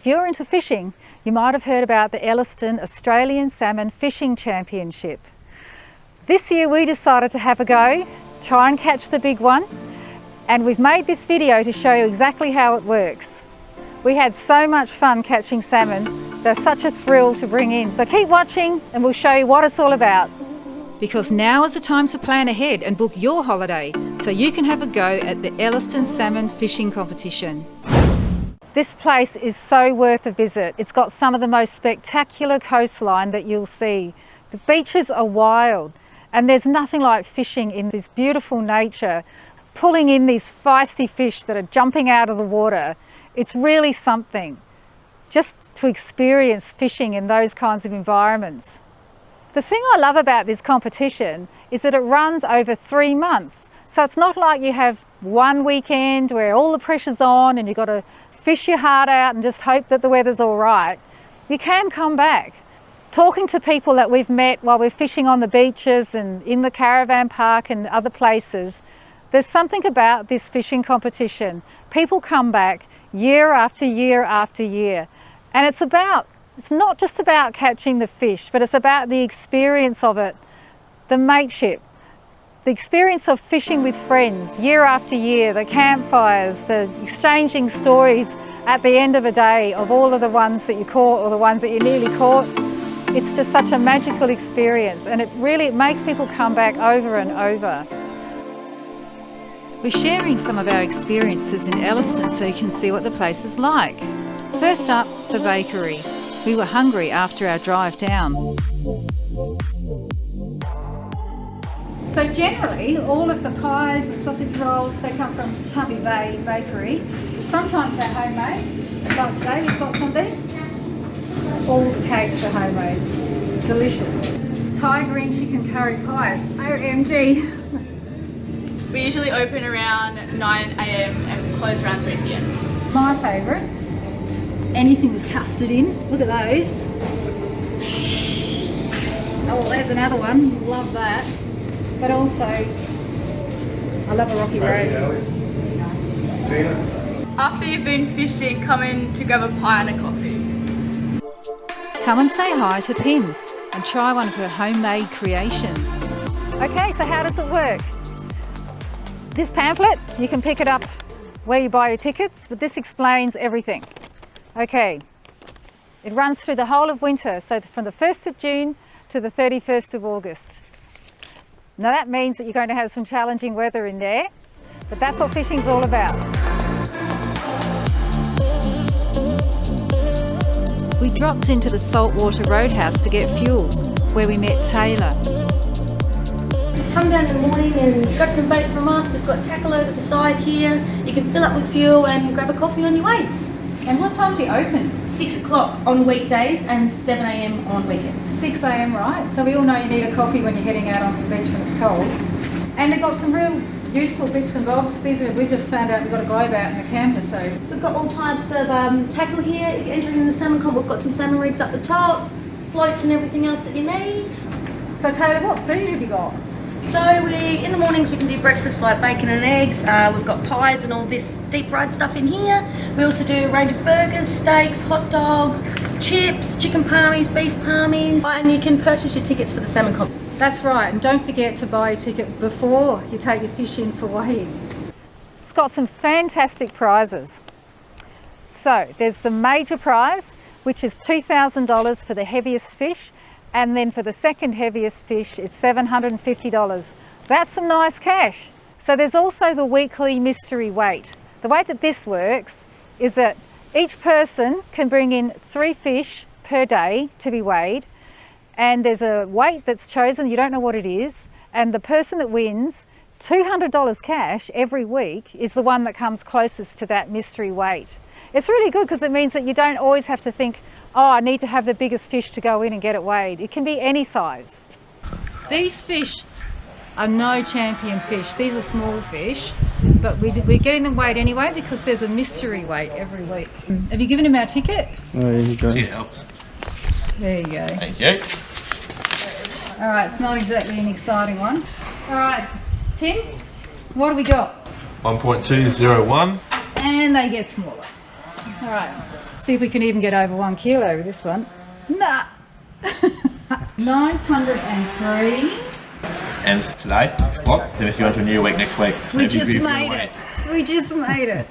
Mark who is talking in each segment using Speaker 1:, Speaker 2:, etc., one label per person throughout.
Speaker 1: If you're into fishing, you might have heard about the Elliston Australian Salmon Fishing Championship. This year we decided to have a go, try and catch the big one, and we've made this video to show you exactly how it works. We had so much fun catching salmon. They're such a thrill to bring in. So keep watching and we'll show you what it's all about. Because now is the time to plan ahead and book your holiday so you can have a go at the Elliston Salmon Fishing Competition. This place is so worth a visit. It's got some of the most spectacular coastline that you'll see. The beaches are wild and there's nothing like fishing in this beautiful nature, pulling in these feisty fish that are jumping out of the water. It's really something just to experience fishing in those kinds of environments. The thing I love about this competition is that it runs over 3 months. So it's not like you have one weekend where all the pressure's on and you've got to fish your heart out and just hope that the weather's all right. You can come back. Talking to people that we've met while we're fishing on the beaches and in the caravan park and other places, there's something about this fishing competition. People come back year after year after year. And it's not just about catching the fish, but it's about the experience of it, the mateship, the experience of fishing with friends year after year, the campfires, the exchanging stories at the end of a day of all of the ones that you caught or the ones that you nearly caught. It's just such a magical experience, and it makes people come back over and over. We're sharing some of our experiences in Elliston so you can see what the place is like. First up, the bakery. We were hungry after our drive down. So generally, all of the pies and sausage rolls, they come from Tubby Bay Bakery. Sometimes they're homemade, like today we've got something. All the cakes are homemade. Delicious. Thai green chicken curry pie. OMG.
Speaker 2: We usually open around 9 AM and close around 3 PM.
Speaker 1: My favourites, anything with custard in. Look at those. Oh, there's another one. Love that. But also, I love a rocky road.
Speaker 2: After you've been fishing, come in to grab a pie and a coffee.
Speaker 1: Come and say hi to Pim and try one of her homemade creations. Okay, so how does it work? This pamphlet, you can pick it up where you buy your tickets, but this explains everything. Okay, it runs through the whole of winter, so from the 1st of June to the 31st of August. Now that means that you're going to have some challenging weather in there, but that's what fishing's all about. We dropped into the Saltwater Roadhouse to get fuel, where we met Taylor.
Speaker 3: Come down in the morning and grab some bait from us. We've got tackle over the side here. You can fill up with fuel and grab a coffee on your way.
Speaker 1: And what time do you open?
Speaker 3: 6 o'clock on weekdays and 7 AM on weekends.
Speaker 1: 6 AM, right? So we all know you need a coffee when you're heading out onto the beach when it's cold. And they've got some real useful bits and bobs. We've just found out we've got a globe out in the camper, so.
Speaker 3: We've got all types of tackle here. If you're entering in the salmon comp, we've got some salmon rigs up the top, floats and everything else that you need.
Speaker 1: So Taylor, what food have you got?
Speaker 3: So in the mornings we can do breakfast like bacon and eggs. We've got pies and all this deep fried stuff in here. We also do a range of burgers, steaks, hot dogs, chips, chicken palmies, beef palmies. And you can purchase your tickets for the salmon comp.
Speaker 1: That's right, and don't forget to buy a ticket before you take your fish in for weighing. It's got some fantastic prizes. So there's the major prize, which is $2,000 for the heaviest fish. And then for the second heaviest fish, it's $750. That's some nice cash. So there's also the weekly mystery weight. The way that this works is that each person can bring in 3 fish per day to be weighed. And there's a weight that's chosen, you don't know what it is. And the person that wins $200 cash every week is the one that comes closest to that mystery weight. It's really good because it means that you don't always have to think, oh, I need to have the biggest fish to go in and get it weighed. It can be any size. These fish are no champion fish. These are small fish, but we're getting them weighed anyway because there's a mystery weight every week. Have you given him our ticket?
Speaker 4: Oh, there you go.
Speaker 5: It helps.
Speaker 1: There you go.
Speaker 5: Thank you.
Speaker 1: All right, it's not exactly an exciting one. All right, Tim, what do we got?
Speaker 5: 1.201.
Speaker 1: And they get smaller. All right, see if we can even get over 1 kilo with this one. Nah. 903.
Speaker 4: Ends today, 6 o'clock. Then we go into a new week next week. So
Speaker 1: We
Speaker 4: if you-
Speaker 1: just
Speaker 4: if you
Speaker 1: made
Speaker 4: wait.
Speaker 1: it. We just made it.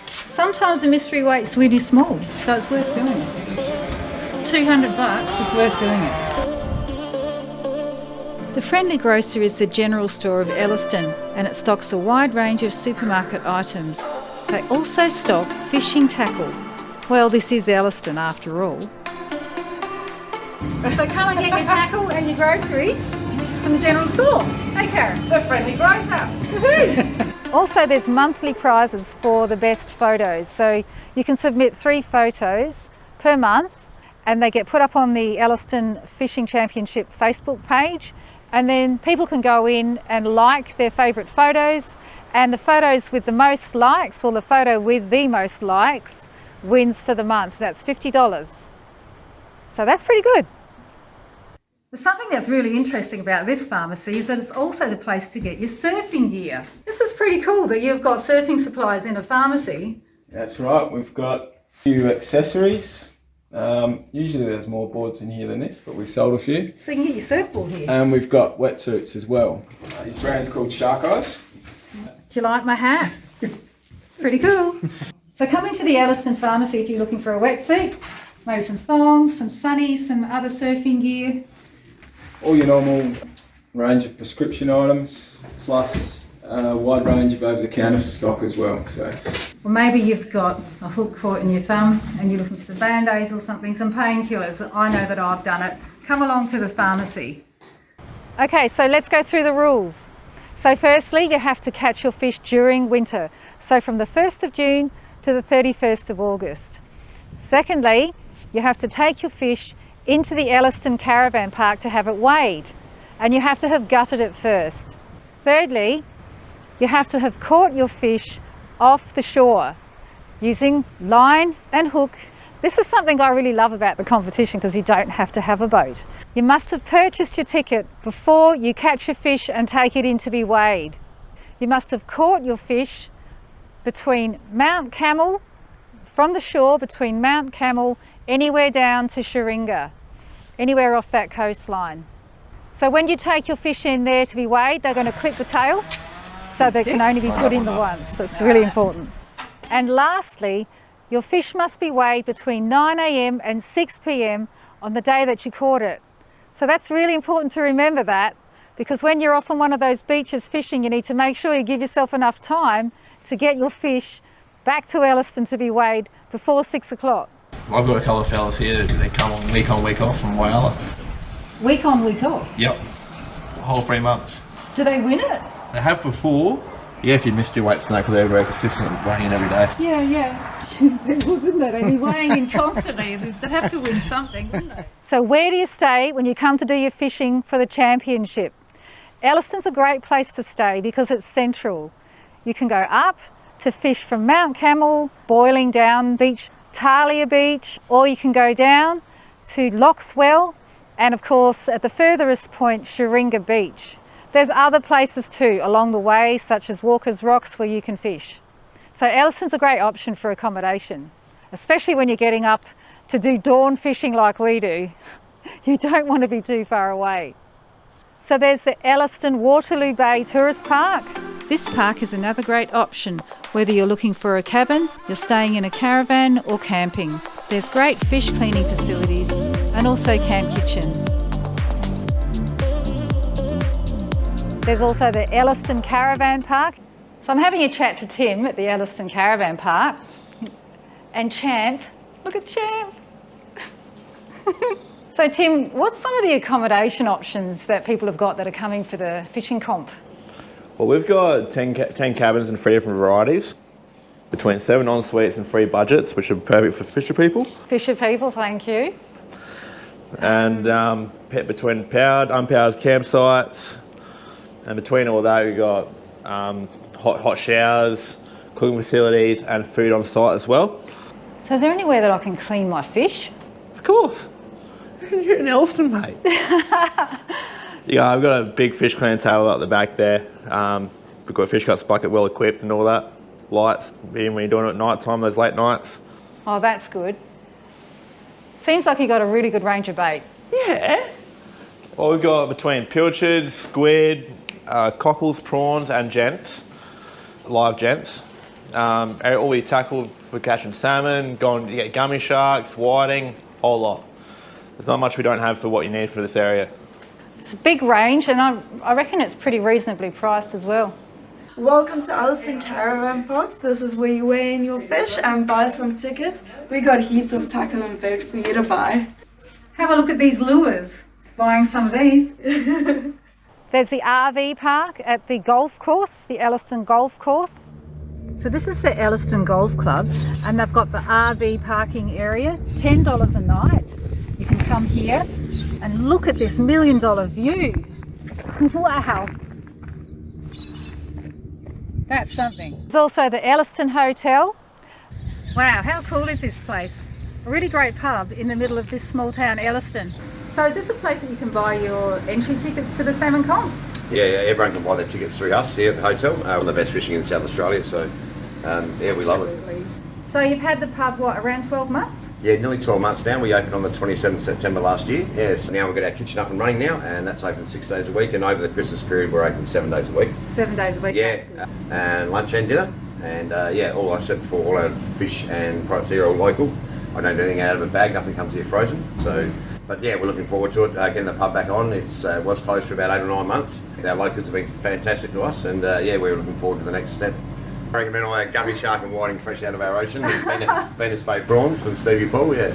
Speaker 1: Sometimes the mystery weight's really small, so it's worth doing it. $200 is worth doing it. The Friendly Grocer is the general store of Elliston, and it stocks a wide range of supermarket items. They also stock fishing tackle. Well, this is Elliston after all. So come and get your tackle and your groceries from the general store. Hey, Karen.
Speaker 5: The Friendly Grocer.
Speaker 1: Also, there's monthly prizes for the best photos. So you can submit 3 photos per month and they get put up on the Elliston Fishing Championship Facebook page. And then people can go in and like their favourite photos, and the photos with the most likes, or the photo with the most likes, wins for the month. That's $50. So that's pretty good. But something that's really interesting about this pharmacy is that it's also the place to get your surfing gear. This is pretty cool that you've got surfing supplies in a pharmacy.
Speaker 6: That's right, we've got a few accessories. Usually there's more boards in here than this, but we've sold a few.
Speaker 1: So you can get your surfboard here.
Speaker 6: And we've got wetsuits as well. His brand's called Shark Eyes.
Speaker 1: Do you like my hat? It's pretty cool. So come into the Elliston Pharmacy if you're looking for a wetsuit, maybe some thongs, some sunnies, some other surfing gear.
Speaker 6: All your normal range of prescription items, plus a wide range of over-the-counter stock as well. So,
Speaker 1: Or maybe you've got a hook caught in your thumb and you're looking for some Band-Aids or something, some painkillers. I know that I've done it. Come along to the pharmacy. Okay, so let's go through the rules. So firstly, you have to catch your fish during winter. So from the 1st of June to the 31st of August. Secondly, you have to take your fish into the Elliston Caravan Park to have it weighed, and you have to have gutted it first. Thirdly, you have to have caught your fish off the shore using line and hook. This is something I really love about the competition because you don't have to have a boat. You must have purchased your ticket before you catch your fish and take it in to be weighed. You must have caught your fish between Mount Camel, from the shore between Mount Camel, anywhere down to Sharinga, anywhere off that coastline. So when you take your fish in there to be weighed, they're going to clip the tail so they can only be put in the once. So it's really important. And lastly, your fish must be weighed between 9 a.m. and 6 p.m. on the day that you caught it. So that's really important to remember that, because when you're off on one of those beaches fishing, you need to make sure you give yourself enough time to get your fish back to Elliston to be weighed before 6 o'clock.
Speaker 4: I've got a couple of fellas here that come on, week off from Whyalla.
Speaker 1: Week on, week off.
Speaker 4: Yep. The whole 3 months.
Speaker 1: Do they win it?
Speaker 4: They have before. Yeah, if you missed your weight tonight, because they're very consistent weighing in every day.
Speaker 1: Yeah. They would, wouldn't they? They'd be weighing in constantly. They'd have to win something, wouldn't they? So where do you stay when you come to do your fishing for the championship? Elliston's a great place to stay because it's central. You can go up to fish from Mount Camel, Boiling Down Beach, Talia Beach, or you can go down to Loxwell, and of course at the furthest point, Sharinga Beach. There's other places too along the way, such as Walker's Rocks, where you can fish. So Elliston's a great option for accommodation, especially when you're getting up to do dawn fishing like we do. You don't want to be too far away. So there's the Elliston Waterloo Bay Tourist Park. This park is another great option, whether you're looking for a cabin, you're staying in a caravan or camping. There's great fish cleaning facilities and also camp kitchens. There's also the Elliston Caravan Park. So I'm having a chat to Tim at the Elliston Caravan Park. And Champ, look at Champ. So Tim, what's some of the accommodation options that people have got that are coming for the fishing comp?
Speaker 7: Well, we've got 10 cabins in 3 different varieties, between 7 en-suites and 3 budgets, which are perfect for fisher people.
Speaker 1: Fisher people, thank you.
Speaker 7: And between powered, unpowered campsites, and between all that we've got hot showers, cooking facilities and food on site as well.
Speaker 1: So is there anywhere that I can clean my fish?
Speaker 7: Of course. You're in Elliston, mate. Yeah, I've got a big fish cleaning table up the back there. We've got a fish cuts bucket well equipped and all that. Lights, even when you're doing it at night time, those late nights.
Speaker 1: Oh, that's good. Seems like you got a really good range of bait.
Speaker 7: Yeah. Well, we've got between pilchards, squid, cockles, prawns, and gents, live gents. All we tackle for catching salmon, you get gummy sharks, whiting, whole lot. There's not much we don't have for what you need for this area.
Speaker 1: It's a big range, and I reckon it's pretty reasonably priced as well.
Speaker 5: Welcome to Elliston Caravan Park. This is where you weigh in your fish and buy some tickets. We got heaps of tackle and bait for you to buy.
Speaker 1: Have a look at these lures. Buying some of these. There's the RV park at the golf course, the Elliston Golf Course. So this is the Elliston Golf Club, and they've got the RV parking area, $10 a night. You can come here and look at this $1 million view. Wow. That's something. There's also the Elliston Hotel. Wow, how cool is this place? A really great pub in the middle of this small town, Elliston. So is this a place that you can buy your entry tickets to the Salmon Comp?
Speaker 8: Yeah, everyone can buy their tickets through us here at the hotel. One of the best fishing in South Australia, so yeah, we love it.
Speaker 1: So you've had the pub, what, around 12 months?
Speaker 8: Yeah, nearly 12 months now. We opened on the 27th of September last year. Yes, now we've got our kitchen up and running now, and that's open 6 days a week, and over the Christmas period we're open 7 days a week.
Speaker 1: 7 days a week,
Speaker 8: yeah, and lunch and dinner, and yeah, all I said before, all our fish and products here are all local. I don't do anything out of a bag, nothing comes here frozen, so... But yeah, we're looking forward to it, getting the pub back on. It was closed for about 8 or 9 months. Our locals have been fantastic to us, and yeah, we're looking forward to the next step. I recommend all our gummy shark and whiting fresh out of our ocean, and Venus Bay prawns from Stevie Paul, yeah.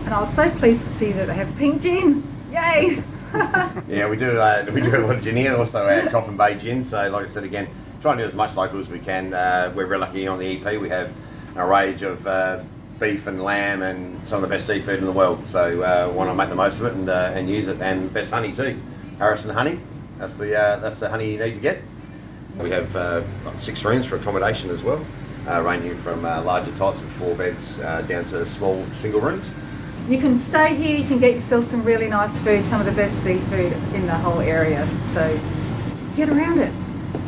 Speaker 1: And I was so pleased to see that they have pink gin. Yay!
Speaker 8: Yeah, we do a lot of gin here, also our Coffin Bay gin. So like I said again, try and do as much local as we can. We're very lucky on the EP. We have a range of beef and lamb and some of the best seafood in the world. So want to make the most of it and use it. And best honey too, Harrison honey. That's the honey you need to get. We have 6 rooms for accommodation as well, ranging from larger types with 4 beds down to small single rooms.
Speaker 1: You can stay here, you can get yourself some really nice food, some of the best seafood in the whole area. So get around it.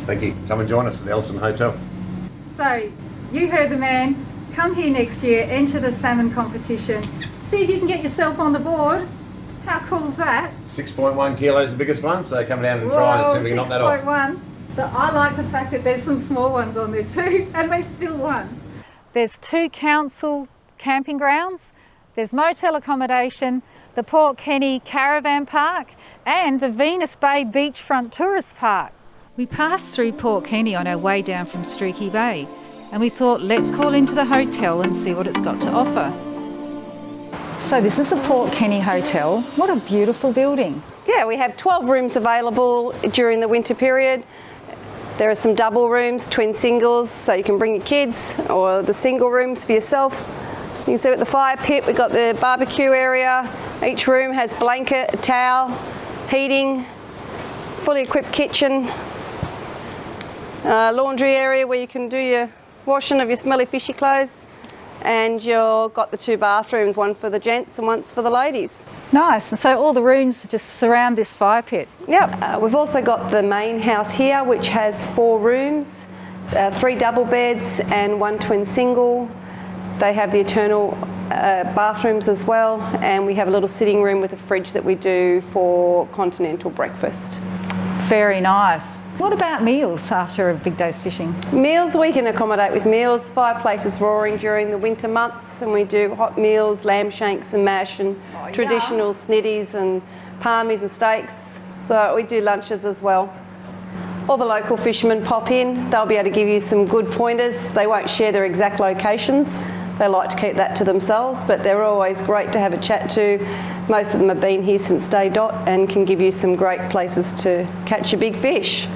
Speaker 8: Thank you. Come and join us at the Elliston Hotel.
Speaker 1: So you heard the man. Come here next year, enter the salmon competition. See if you can get yourself on the board. How cool is that?
Speaker 8: 6.1 kilos, the biggest one, so come down and try and see if we can knock that off.
Speaker 1: 6.1. But I like the fact that there's some small ones on there too, and they still won. There's 2 council camping grounds, there's motel accommodation, the Port Kenny Caravan Park, and the Venus Bay Beachfront Tourist Park. We passed through Port Kenny on our way down from Streaky Bay, and we thought, let's call into the hotel and see what it's got to offer. So this is the Port Kenny Hotel. What a beautiful building.
Speaker 9: Yeah, we have 12 rooms available during the winter period. There are some double rooms, twin singles, so you can bring your kids, or the single rooms for yourself. You can see at the fire pit, we've got the barbecue area. Each room has blanket, a towel, heating, fully equipped kitchen, laundry area where you can do your washing of your smelly fishy clothes, and you've got the 2 bathrooms, one for the gents and one's for the ladies.
Speaker 1: Nice, and so all the rooms just surround this fire pit.
Speaker 9: Yep, we've also got the main house here, which has 4 rooms, 3 double beds and 1 twin single. They have the eternal bathrooms as well, and we have a little sitting room with a fridge that we do for continental breakfast.
Speaker 1: Very nice. What about meals after a big day's fishing?
Speaker 9: Meals, we can accommodate with meals. Fireplace is roaring during the winter months, and we do hot meals, lamb shanks and mash, and traditional snitties and palmies and steaks. So we do lunches as well. All the local fishermen pop in. They'll be able to give you some good pointers. They won't share their exact locations. They like to keep that to themselves, but they're always great to have a chat to. Most of them have been here since day dot and can give you some great places to catch a big fish.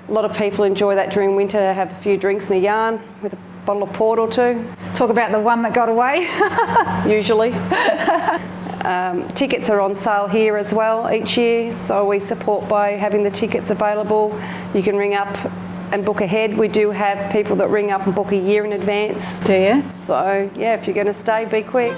Speaker 9: A lot of people enjoy that during winter, have a few drinks and a yarn with a bottle of port or 2.
Speaker 1: Talk about the one that got away.
Speaker 9: Usually. Tickets are on sale here as well each year, so we support by having the tickets available. You can ring up and book ahead. We do have people that ring up and book a year in advance.
Speaker 1: Do you?
Speaker 9: So yeah, if you're going to stay, be quick.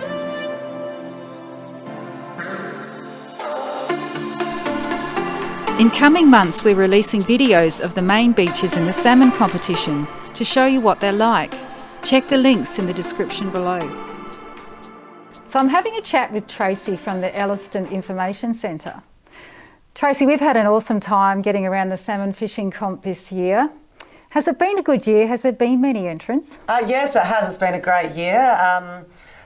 Speaker 1: In coming months, we're releasing videos of the main beaches in the salmon competition to show you what they're like. Check the links in the description below. So I'm having a chat with Tracy from the Elliston Information Centre. Tracy, we've had an awesome time getting around the salmon fishing comp this year. Has it been a good year? Has there been many entrants?
Speaker 10: Yes, it has. It's been a great year.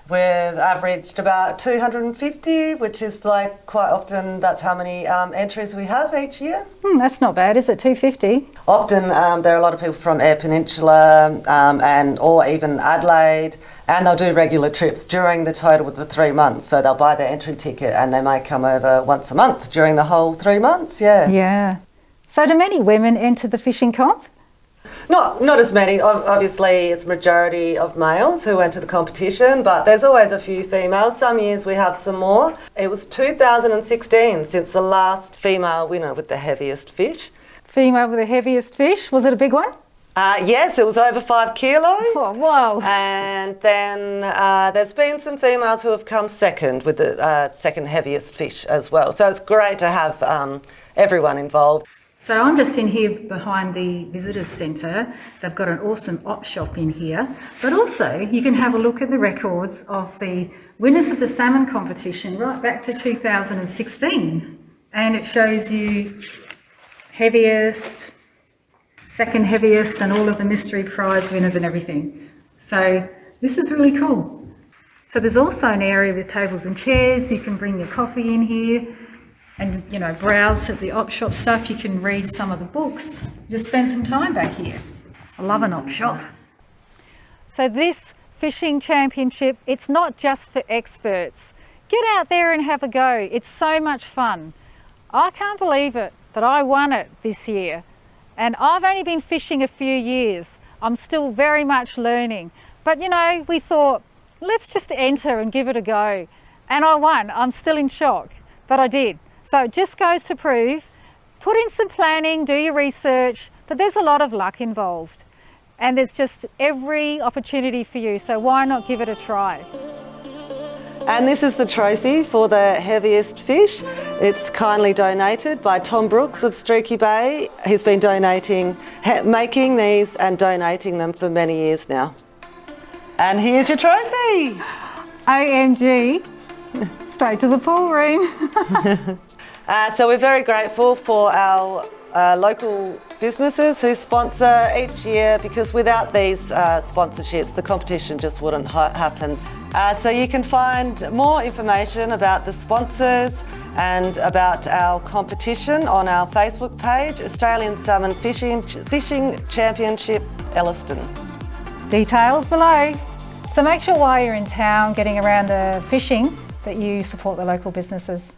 Speaker 10: We've averaged about 250, which is like quite often that's how many entries we have each year.
Speaker 1: That's not bad, is it? 250?
Speaker 10: Often there are a lot of people from Eyre Peninsula or even Adelaide, and they'll do regular trips during the total of the 3 months. So they'll buy their entry ticket and they may come over once a month during the whole 3 months, yeah.
Speaker 1: Yeah. So do many women enter the fishing comp?
Speaker 10: Not as many. Obviously, it's majority of males who enter the competition, but there's always a few females. Some years we have some more. It was 2016 since the last female winner with the heaviest fish.
Speaker 1: Female with the heaviest fish. Was it a big one?
Speaker 10: Yes, it was over 5 kilos.
Speaker 1: Oh, wow.
Speaker 10: And then there's been some females who have come second with the second heaviest fish as well. So it's great to have everyone involved.
Speaker 1: So I'm just in here behind the Visitors Centre. They've got an awesome op shop in here, but also you can have a look at the records of the winners of the salmon competition right back to 2016, and it shows you heaviest, second heaviest, and all of the mystery prize winners and everything. So this is really cool. So there's also an area with tables and chairs. You can bring your coffee in here and, you know, browse at the op shop stuff. You can read some of the books. Just spend some time back here. I love an op shop. So this fishing championship, it's not just for experts. Get out there and have a go. It's so much fun. I can't believe it, but I won it this year. And I've only been fishing a few years. I'm still very much learning. But, you know, we thought, let's just enter and give it a go. And I won. I'm still in shock, but I did. So it just goes to prove, put in some planning, do your research, but there's a lot of luck involved. And there's just every opportunity for you, so why not give it a try?
Speaker 10: And this is the trophy for the heaviest fish. It's kindly donated by Tom Brooks of Streaky Bay. He's been making these and donating them for many years now. And here's your trophy.
Speaker 1: OMG, straight to the pool room.
Speaker 10: So we're very grateful for our local businesses who sponsor each year, because without these sponsorships the competition just wouldn't happen. So you can find more information about the sponsors and about our competition on our Facebook page, Australian Salmon Fishing Championship Elliston.
Speaker 1: Details below. So make sure while you're in town getting around the fishing that you support the local businesses.